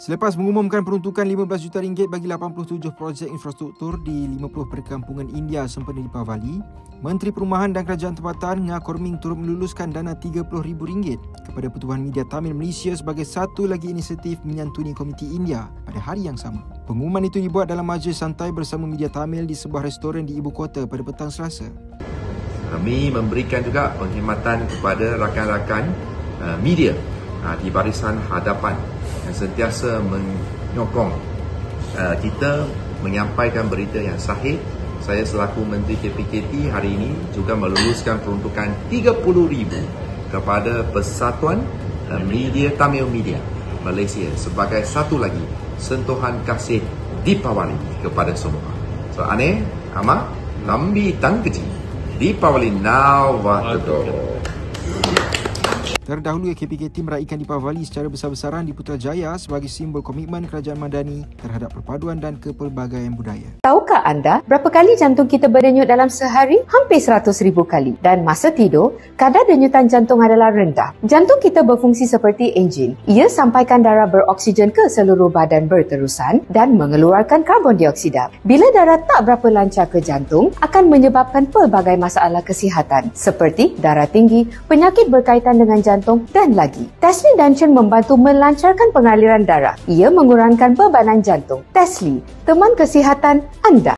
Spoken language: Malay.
Selepas mengumumkan peruntukan RM15 juta bagi 87 projek infrastruktur di 50 perkampungan India sempena Deepavali, Menteri Perumahan dan Kerajaan Tempatan Nga Korming turut meluluskan dana RM30,000 kepada Pertubuhan Media Tamil Malaysia sebagai satu lagi inisiatif menyantuni komuniti India pada hari yang sama. Pengumuman itu dibuat dalam majlis santai bersama media Tamil di sebuah restoran di ibu kota pada petang Selasa. Kami memberikan juga penghematan kepada rakan-rakan media di barisan hadapan yang sentiasa menyokong kita menyampaikan berita yang sahih. Saya selaku Menteri KPKT hari ini juga meluluskan peruntukan RM30,000 kepada Persatuan Media Tamil Media Malaysia sebagai satu lagi sentuhan kasih Deepavali kepada semua. So ane ama lambi tang keji Deepavali now wahdo. Terdahulu, KPKT meraihkan Deepavali secara besar-besaran di Putrajaya sebagai simbol komitmen kerajaan Madani terhadap perpaduan dan kepelbagaian budaya. Tahukah anda berapa kali jantung kita berdenyut dalam sehari? Hampir 100,000 kali. Dan masa tidur, kadar denyutan jantung adalah rendah. Jantung kita berfungsi seperti enjin. Ia sampaikan darah beroksigen ke seluruh badan berterusan dan mengeluarkan karbon dioksida. Bila darah tak berapa lancar ke jantung, akan menyebabkan pelbagai masalah kesihatan seperti darah tinggi, penyakit berkaitan dengan jantung dan lagi. Tesli Dancun membantu melancarkan pengaliran darah. Ia mengurangkan bebanan jantung. Tesli, teman kesihatan anda.